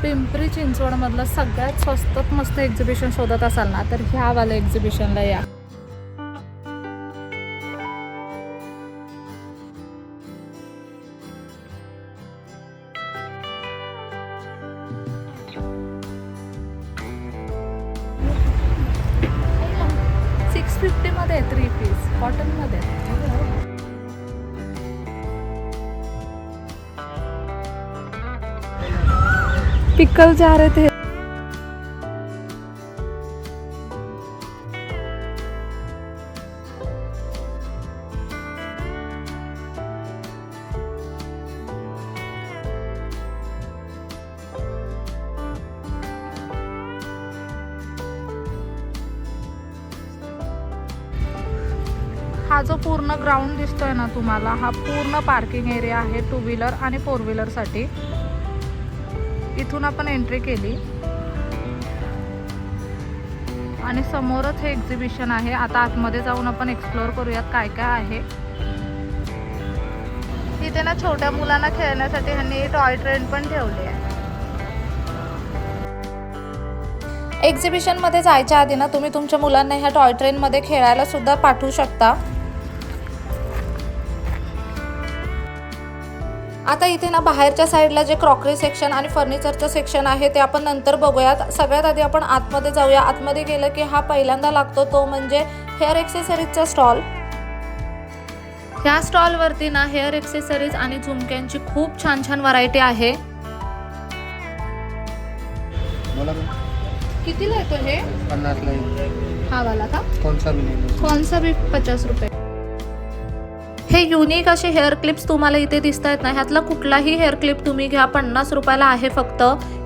पिंपरी चिंचवडमधलं सगळ्यात स्वस्तात मस्त एक्झिबिशन शोधत असाल ना तर ह्या वाल्या एक्झिबिशनला या. $650 मध्ये 3 पीस कॉटन मध्ये. पिकल जार आहेत हे. हा जो पूर्ण ग्राउंड दिसतोय ना तुम्हाला, हा पूर्ण पार्किंग एरिया आहे 2 व्हीलर आणि 4 व्हीलर साठी. इथून आपण एंट्री केली आणि समोरच हे एक्झिबिशन आहे. आता आतमध्ये जाऊन आपण एक्सप्लोअर करूयात काय काय आहे. इथे ना छोट्या मुलांना खेळण्यासाठी ह्यांनी टॉय ट्रेन पण ठेवली आहे. एक्झिबिशन मध्ये जायच्या आधी ना तुम्ही तुमच्या मुलांना ह्या टॉय ट्रेन मध्ये खेळायला सुद्धा पाठवू शकता. आता इथे ना बाहेरच्या साईडला जे क्रॉकरी सेक्शन आणि फर्निचरचं सेक्शन आहे ते आपण नंतर बघूयात. सगळ्यात आधी आपण आतमध्ये जाऊया. आतमध्ये गेलं की हा पहिल्यांदा लागतो तो म्हणजे हेअर एक्सेसरीजचा स्टॉल. ह्या स्टॉलवरती ना हेअर एक्सेसरीज आणि झुमक्यांची खूप छान छान व्हरायटी आहे. कितीला येतो हे? 50 ला. हा वाला का? कौन सा भी 50 रुपये. हे युनिक असे हेअर क्लिप्स तुम्हाला इथे दिसत आहेत ना, ह्यातला कुठलाही हेअर क्लिप तुम्ही घ्या, 50 रुपयाला आहे फक्त.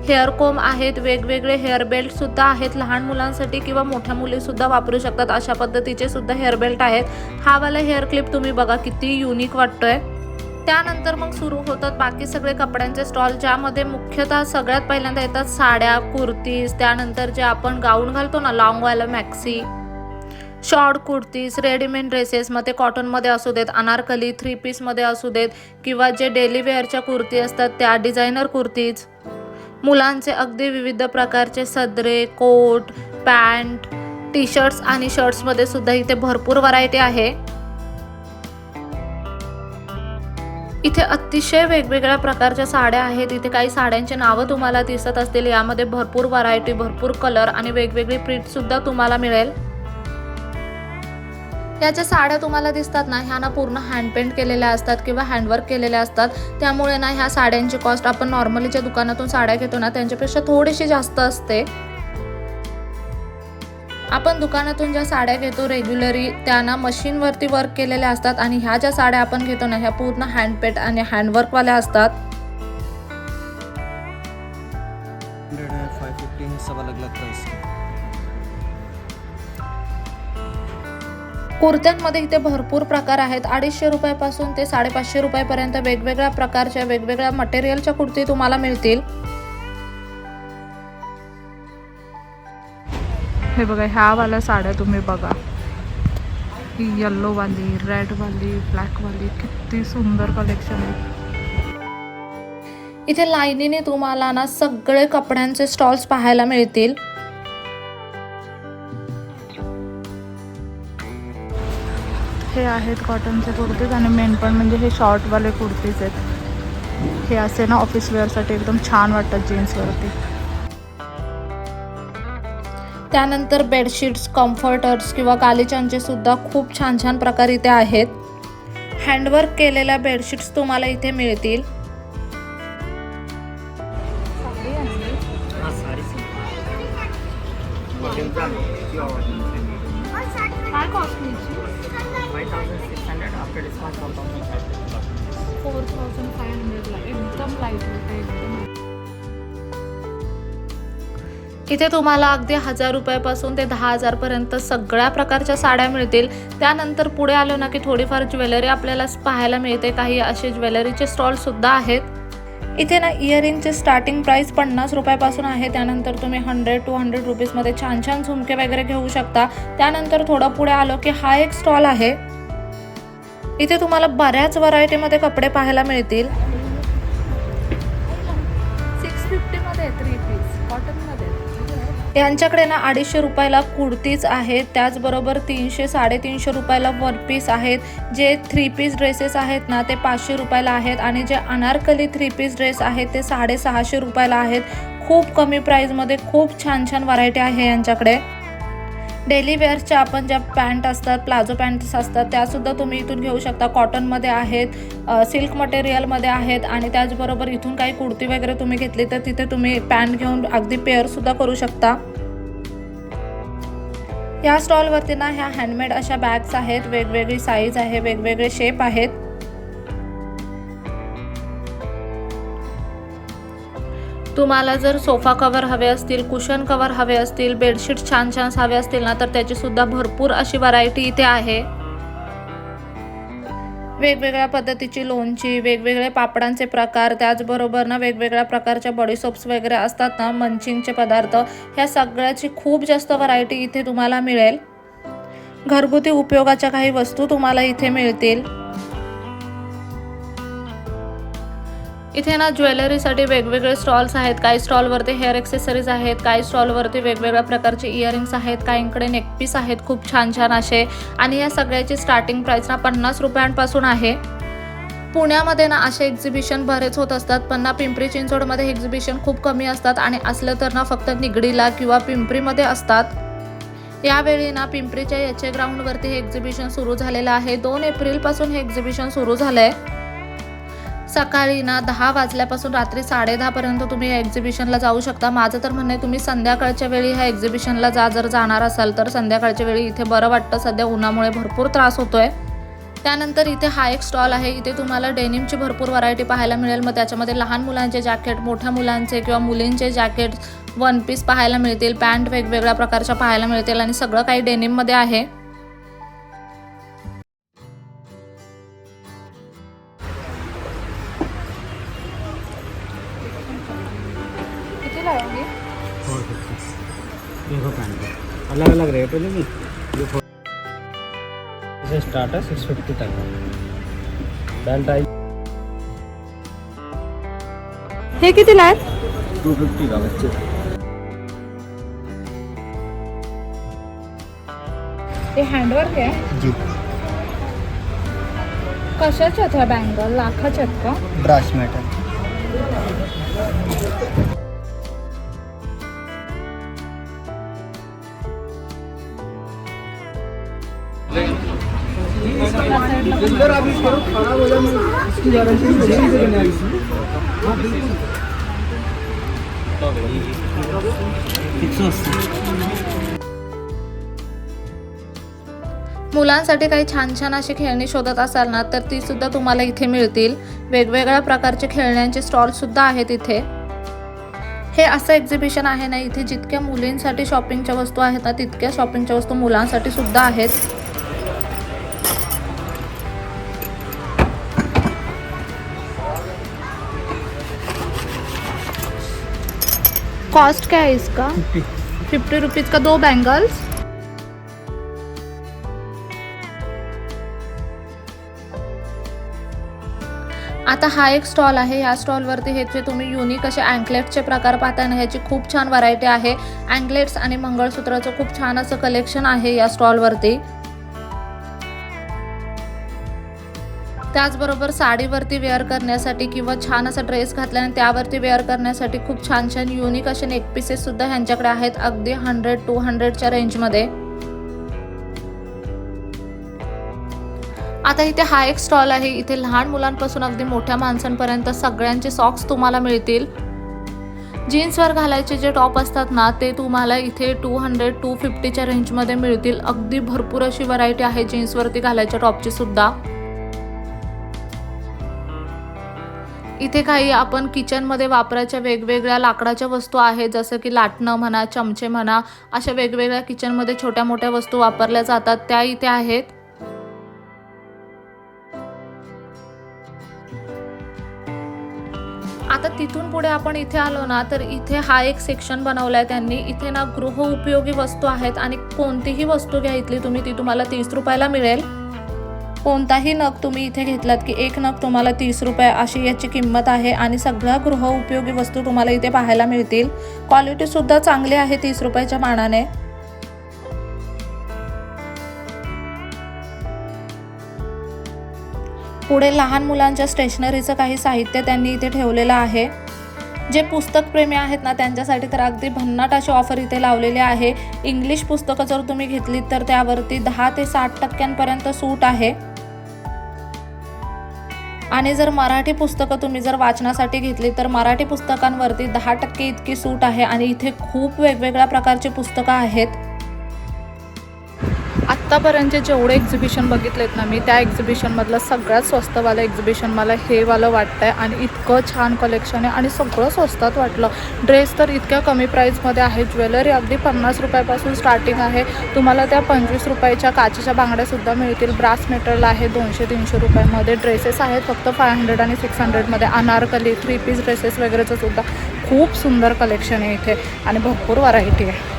हेअर कोम आहेत, वेगवेगळे हेअर बेल्ट सुद्धा आहेत. लहान मुलांसाठी किंवा मोठ्या मुली सुद्धा वापरू शकतात अशा पद्धतीचे सुद्धा हेअर बेल्ट आहेत. हा वाला हेअर क्लिप तुम्ही बघा किती युनिक वाटतोय. त्यानंतर मग सुरू होतात बाकी सगळे कपड्यांचे स्टॉल, ज्यामध्ये मुख्यतः सगळ्यात पहिल्यांदा येतात साड्या, कुर्तीज, त्यानंतर जे आपण गाऊन घालतो ना लॉंगवाला maxi, short kurtis, readymade dresses, मग ते कॉटनमध्ये असू देत, अनारकली, 3 पीसमध्ये असू देत किंवा जे डेली वेअरच्या कुर्ती असतात त्या, डिझायनर कुर्तीज, मुलांचे अगदी विविध प्रकारचे सदरे, कोट, पॅन्ट, टी शर्ट्स आणि शर्ट्समध्ये सुद्धा इथे भरपूर व्हरायटी आहे. इथे अतिशय वेगवेगळ्या प्रकारच्या साड्या आहेत. इथे काही साड्यांची नावं तुम्हाला दिसत असतील. यामध्ये भरपूर व्हरायटी, भरपूर कलर आणि वेगवेगळी प्रिंट सुद्धा तुम्हाला मिळेल. या ज्या साड्या तुम्हाला दिसतात ना, ह्या ना पूर्ण हँड पेंट केलेल्या असतात किंवा हँडवर्क केलेल्या असतात. त्यामुळे ना ह्या साड्यांची कॉस्ट आपण नॉर्मली ज्या दुकानातून साड्या घेतो ना त्यांच्यापेक्षा थोडीशी जास्त असते. आपण दुकानातून ज्या साड्या घेतो रेग्युलरी त्या ना मशीनवरती वर्क केलेल्या असतात आणि ह्या ज्या साड्या आपण घेतो ना ह्या पूर्ण हँड पेंट आणि हँडवर्कवाल्या असतात. 550 सब अलग अलग प्राइस. कुर्त्यांमध्ये इथे भरपूर प्रकार आहेत. 250 रुपयापासून ते 550 रुपयापर्यंत वेगवेगळ्या प्रकारच्या वेगवेगळ्या मटेरियलच्या कुर्ती तुम्हाला मिळतील. हे बघा ह्या वाल्या साड्या तुम्ही बघा, ही येल्लो वाली, रेड वाली, ब्लॅक वाली, किती सुंदर कलेक्शन आहे. इथे लाईनीने तुम्हाला ना सगळे कपड्यांचे स्टॉल्स पाहायला मिळतील. हे आहेत कॉटनचे कुर्तीज आणि मेन पण म्हणजे हे शॉर्टवाले कुर्तीज आहेत. हे असे ना ऑफिस वेअरसाठी एकदम छान वाटतात जीन्सवरती. त्यानंतर बेडशीट्स, कम्फर्टर्स किंवा गालिचांचे सुद्धा खूप छान छान प्रकार इथे आहेत. हँडवर्क केलेल्या बेडशीट्स तुम्हाला इथे मिळतील. काय कॉस्ट 5600 आफ्टर डिस्काउंट 4500 ला एकदम लाईट वेट आहे एकदम. इथे तुम्हाला अगदी 1000 रुपयापासून ते 10,000 पर्यंत सगळ्या प्रकारच्या साड्या मिळतील. त्यानंतर पुढे आलो ना की थोडीफार ज्वेलरी आपल्याला पाहायला मिळते. काही असे ज्वेलरीचे स्टॉल सुद्धा आहेत. इथे ना इयरिंगचे स्टार्टिंग प्राइस 50 रुपयापासून आहे. त्यानंतर तुम्ही 100-200 रुपीजमध्ये छान छान झुमके वगैरे घेऊ शकता. त्यानंतर थोडं पुढे आलो की हा एक स्टॉल आहे. इथे तुम्हाला बऱ्याच व्हरायटीमध्ये कपडे पाहायला मिळतील. 650 मध्ये 3 यांच्याकडे ना 250 रुपयाला कुर्तीज आहेत, त्याचबरोबर 300-350 रुपयाला वन पीस आहेत. जे 3 पीस ड्रेसेस आहेत ना ते 500 रुपयाला आहेत आणि जे अनारकली 3 पीस ड्रेस आहेत ते 650 रुपयाला आहेत. खूप कमी प्राईजमध्ये खूप छान छान व्हरायटी आहे यांच्याकडे. डेली वेअर्सच्या आपण ज्या पॅन्ट असतात, प्लाझो पॅन्ट्स असतात, त्यासुद्धा तुम्ही इथून घेऊ शकता. कॉटनमध्ये आहेत, सिल्क मटेरियलमध्ये आहेत आणि त्याचबरोबर इथून काही कुर्ती वगैरे तुम्ही घेतली तर तिथे तुम्ही पॅन्ट घेऊन अगदी पेअरसुद्धा करू शकता. या स्टॉलवरती ना ह्या हँडमेड अशा बॅग्स आहेत, वेगवेगळी साईज आहे, वेगवेगळे शेप आहेत. तुम्हाला जर सोफा कवर हवे असतील, कुशन कवर हवे असतील, बेडशीट छान छान हवे असतील ना तर त्याची सुद्धा भरपूर अशी व्हरायटी इथे आहे. वेगवेगळ्या पद्धतीची लोणची, वेगवेगळे पापडांचे प्रकार, त्याचबरोबर ना वेगवेगळ्या प्रकारच्या बॉडी सोप्स वगैरे असतात ना, मंचिंगचे पदार्थ, ह्या सगळ्याची खूप जास्त व्हरायटी इथे तुम्हाला मिळेल. घरगुती उपयोगाच्या काही वस्तू तुम्हाला इथे मिळतील. इथे ना ज्वेलरीसाठी वेगवेगळे स्टॉल्स आहेत. काही स्टॉलवरती हेअर एक्सेसरीज आहेत, काही स्टॉलवरती वेगवेगळ्या प्रकारचे इयरिंग्स आहेत, काहींकडे नेकपीस आहेत खूप छान छान असे. आणि या सगळ्याची स्टार्टिंग प्राईस ना 50 रुपयांपासून आहे. पुण्यामध्ये ना असे एक्झिबिशन बरेच होत असतात, पण ना पिंपरी चिंचवडमध्ये एक्झिबिशन खूप कमी असतात आणि असलं तर ना फक्त निगडीला किंवा पिंपरीमध्ये असतात. यावेळी ना पिंपरीच्या याचे ग्राउंडवरती हे एक्झिबिशन सुरू झालेलं आहे. 2 एप्रिलपासून हे एक्झिबिशन सुरू झालं आहे. सकाळी ना 10 वाजल्यापासून रात्री 10:30 पर्यंत तुम्ही या एक्झिबिशनला जाऊ शकता. माझं तर म्हणणं आहे तुम्ही संध्याकाळच्या वेळी ह्या एक्झिबिशनला जर जाणार असाल तर संध्याकाळच्या वेळी इथे बरं वाटतं. सध्या उन्हामुळे भरपूर त्रास होतोय. त्यानंतर इथे हा एक स्टॉल आहे. इथे तुम्हाला डेनिमची भरपूर व्हरायटी पाहायला मिळेल. मग त्याच्यामध्ये लहान मुलांचे जॅकेट, मोठ्या मुलांचे किंवा मुलींचे जॅकेट, वन पीस पाहायला मिळतील, पॅन्ट वेगवेगळ्या प्रकारच्या पाहायला मिळतील आणि सगळं काही डेनिममध्ये आहे. देखो पैंट अलग अलग रेट है नहीं, इसे स्टार्ट है 650 तक का. बेल्ट आई हे कितीला आहेत? 250 का बच्चे. हे हँडवर्क आहे जी. कशाचे आहेत ह्या बँगल? लाखाचे आहेत का? Brush metal. मुलांसाठी काही छान छान अशी खेळणी शोधत असाल ना तर ती सुद्धा तुम्हाला इथे मिळतील. वेगवेगळ्या प्रकारचे खेळण्यांचे स्टॉल सुद्धा आहेत इथे. हे असं एक्झिबिशन आहे ना, इथे जितक्या मुलींसाठी शॉपिंगच्या वस्तू आहेत ना तितक्या शॉपिंगच्या वस्तू मुलांसाठी सुद्धा आहेत. कॉस्ट क्या है इसका? 50 रुपीज़ का 2 बैंगल्स. आता हा एक स्टॉल आहे. या स्टॉलवरती हे जे तुम्ही युनिक असे अँकलेट्सचे प्रकार पाहताय ना, ह्याची खूप छान व्हरायटी आहे. अँकलेट्स आणि मंगळसूत्राचं खूप छान असं कलेक्शन आहे या स्टॉलवरती. त्याचबरोबर साडीवरती वेअर करण्यासाठी किंवा छान असा ड्रेस घातल्याने त्यावरती वेअर करण्यासाठी खूप छान छान युनिक असे नेक पीसेस सुद्धा ह्यांच्याकडे आहेत, अगदी 100-200च्या रेंजमध्ये. आता इथे हा एक स्टॉल आहे. इथे लहान मुलांपासून अगदी मोठ्या माणसांपर्यंत सगळ्यांचे सॉक्स तुम्हाला मिळतील. जीन्सवर घालायचे जे टॉप असतात ना ते तुम्हाला इथे 200-250च्या रेंजमध्ये मिळतील. अगदी भरपूर अशी व्हरायटी आहे जीन्सवरती घालायच्या टॉपची सुद्धा. इथे काही आपण किचनमध्ये वापरायच्या वेगवेगळ्या लाकडाच्या वस्तू आहेत, जसं की लाटणं म्हणा, चमचे म्हणा, अशा वेगवेगळ्या किचनमध्ये छोट्या मोठ्या वस्तू वापरल्या जातात त्या इथे आहेत. आता तिथून पुढे आपण इथे आलो ना तर इथे हा एक सेक्शन बनवलाय त्यांनी. इथे ना गृह उपयोगी वस्तू आहेत आणि कोणतीही वस्तू घ्या इथली तुम्ही ती तुम्हाला 30 रुपयाला मिळेल. कोणताही नग तुम्ही इथे घेतलात की एक नग तुम्हाला 30 रुपये अशी याची किंमत आहे आणि सगळ्या गृहउपयोगी वस्तू तुम्हाला इथे पाहायला मिळतील. क्वालिटी सुद्धा चांगली आहे 30 रुपयाच्या मानाने. पुढे लहान मुलांच्या स्टेशनरीचं काही साहित्य त्यांनी इथे ठेवलेलं आहे. जे पुस्तक प्रेमी आहेत ना त्यांच्यासाठी तर अगदी भन्नाट अशी ऑफर इथे लावलेली आहे. इंग्लिश पुस्तकं जर तुम्ही घेतलीत तर त्यावरती 10 ते 60% सूट आहे. आणि जर मराठी पुस्तकं तुम्ही जर वाचनासाठी घेतली तर मराठी पुस्तकांवरती 10% इतकी सूट आहे. आणि इथे खूप वेगवेगळ्या प्रकारची पुस्तकं आहेत. आत्तापर्यंत जेवढे एक्झिबिशन बघितलेत ना मी त्या एक्झिबिशनमधलं सगळ्यात स्वस्तवालं एक्झिबिशन मला हे वालं वाटतं आहे. आणि इतकं छान कलेक्शन आहे आणि सगळं स्वस्तात वाटलं. ड्रेस तर इतक्या कमी प्राईजमध्ये आहे. ज्वेलरी अगदी 50 रुपयापासून स्टार्टिंग आहे. तुम्हाला त्या 25 रुपयाच्या काचेच्या बांगड्यासुद्धा मिळतील. ब्रास मेटल आहे 200-300 रुपयामध्ये. ड्रेसेस आहेत फक्त 500 आणि 600मध्ये. अनारकली 3 पीस ड्रेसेस वगैरेचं सुद्धा खूप सुंदर कलेक्शन आहे इथे आणि भरपूर व्हरायटी आहे.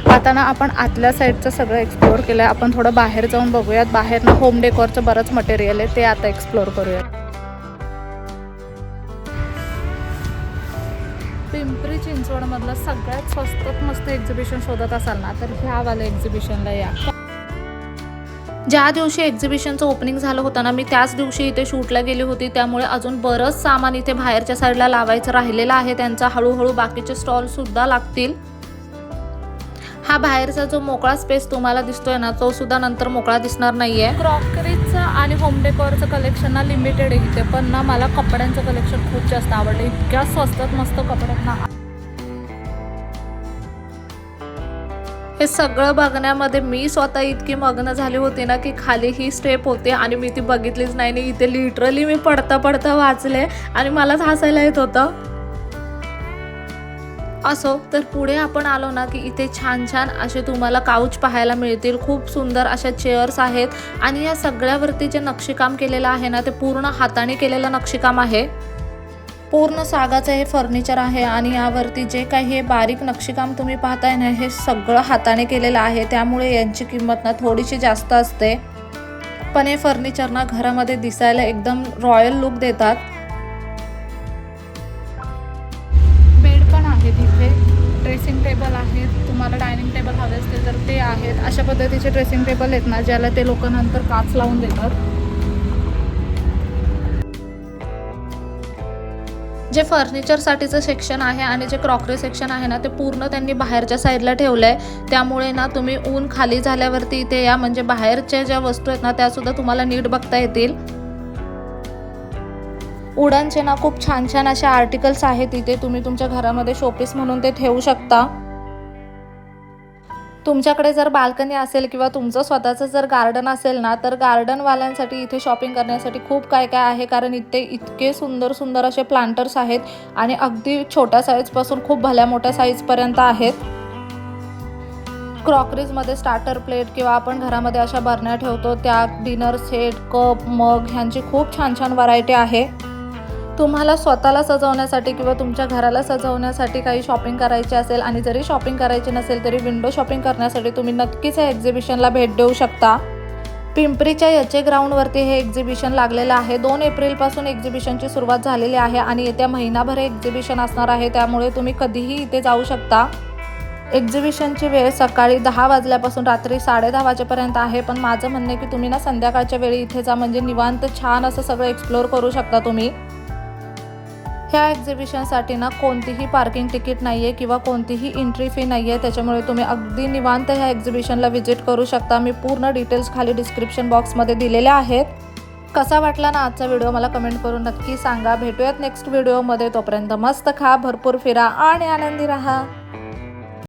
आता ना आपण आतल्या साईडचं सगळं एक्सप्लोअर केलं आहे. आपण थोडं बाहेर जाऊन बघूयात. बाहेर ना होम डेकोरचं बरंच मटेरियल आहे ते आता एक्सप्लोअर करूयात. पिंपरी चिंचवडमधलं सगळ्यात स्वस्तात मस्त एक्झिबिशन शोधत असाल ना तर ह्यावालं एक्झिबिशनला या. ज्या दिवशी एक्झिबिशनचं ओपनिंग झालं होतं ना मी त्याच दिवशी इथे शूटला गेली होती. त्यामुळे अजून बरंच सामान इथे बाहेरच्या साईडला लावायचं राहिलेलं आहे. त्यांचा हळूहळू बाकीचे स्टॉलसुद्धा लागतील. हा बाहेरचा जो मोकळा स्पेस तुम्हाला दिसतोय ना तो सुद्धा नंतर मोकळा दिसणार नाहीये. क्रॉकरीचं आणि होम डेकोरचं कलेक्शन ना लिमिटेड आहे इथे. पण ना मला कपड्यांचं कलेक्शन खूप जास्त आवडलं. इतक्या स्वस्तात मस्त कपड्यात ना. हे सगळं बघण्यामध्ये मी स्वतः इतकी मग्न झाली होती ना की खाली ही स्टेप होते आणि मी ती बघितलीच नाही. इथे लिटरली मी पडता पडता वाचले आणि मलाच हसायला येत होतं. असो तर पुढे आपण आलो ना की इथे छान छान असे तुम्हाला काउच पाहायला मिळतील. खूप सुंदर अशा चेअर्स आहेत आणि या सगळ्यावरती जे नक्षीकाम केलेलं आहे ना ते पूर्ण हाताने केलेलं नक्षीकाम आहे. पूर्ण सागाचं हे फर्निचर आहे आणि यावरती जे काही हे बारीक नक्षीकाम तुम्ही पाहताय ना हे सगळं हाताने केलेलं आहे. त्यामुळे यांची किंमत ना थोडीशी जास्त असते. पण हे फर्निचर ना घरामध्ये दिसायला एकदम रॉयल लुक देतात. तिथे ड्रेसिंग टेबल आहेत. तुम्हाला डायनिंग टेबल हवे असतील तर ते आहेत. अशा पद्धतीचे ड्रेसिंग टेबल आहेत ना ज्याला ते लोक नंतर काच लावून देतात. जे फर्निचरसाठीचं सेक्शन आहे आणि जे क्रॉकरी सेक्शन आहे ना ते पूर्ण त्यांनी बाहेरच्या साईडला ठेवलं आहे. त्यामुळे ना तुम्ही ऊन खाली झाल्यावरती इथे या म्हणजे बाहेरच्या ज्या वस्तू आहेत ना त्यासुद्धा तुम्हाला नीट बघता येतील. वुडनचे ना खूप छान छान असे आर्टिकल्स आहेत इथे. तुम्ही तुमच्या घरामध्ये शोपीस म्हणून ते ठेवू शकता. तुमच्याकडे जर बाल्कनी असेल किंवा तुमचं स्वतःचं जर गार्डन असेल ना तर गार्डनवाल्यांसाठी इथे शॉपिंग करण्यासाठी खूप काय काय आहे. कारण इथे इतके सुंदर सुंदर असे प्लांटर्स आहेत आणि अगदी छोट्या साईजपासून खूप भल्या मोठ्या साईजपर्यंत आहेत. क्रॉकरीजमध्ये स्टार्टर प्लेट किंवा आपण घरामध्ये अशा बरण्या ठेवतो त्या, डिनर सेट, कप, मग ह्यांची खूप छान छान व्हरायटी आहे. तुम्हाला स्वतःला सजवण्यासाठी किंवा तुमच्या घराला सजवण्यासाठी काही शॉपिंग करायची असेल आणि जरी शॉपिंग करायची नसेल तरी विंडो शॉपिंग करण्यासाठी तुम्ही नक्कीच या एक्झिबिशनला भेट देऊ शकता. पिंपरीच्या याचे ग्राउंडवरती हे एक्झिबिशन लागलेलं आहे. 2 एप्रिलपासून एक्झिबिशनची सुरुवात झालेली आहे आणि येत्या महिनाभर एक्झिबिशन असणार आहे. त्यामुळे तुम्ही कधीही इथे जाऊ शकता. एक्झिबिशनची वेळ सकाळी 10 वाजल्यापासून रात्री 10:30 वाजेपर्यंत आहे. पण माझं म्हणणं आहे की तुम्ही ना संध्याकाळच्या वेळी इथे जा म्हणजे निवांत छान असं सगळं एक्सप्लोअर करू शकता तुम्ही. ह्या एक्झिबिशनसाठी ना कोणतीही पार्किंग तिकीट नाही आहे किंवा कोणतीही एंट्री फी नाही आहे. त्याच्यामुळे तुम्ही अगदी निवांत ह्या एक्झिबिशनला व्हिजिट करू शकता. मी पूर्ण डिटेल्स खाली डिस्क्रिप्शन बॉक्समध्ये दिलेल्या आहेत. कसा वाटला ना आजचा व्हिडिओ मला कमेंट करून नक्की सांगा. भेटूयात नेक्स्ट व्हिडिओमध्ये. तोपर्यंत मस्त खा, भरपूर फिरा आणि आनंदी राहा.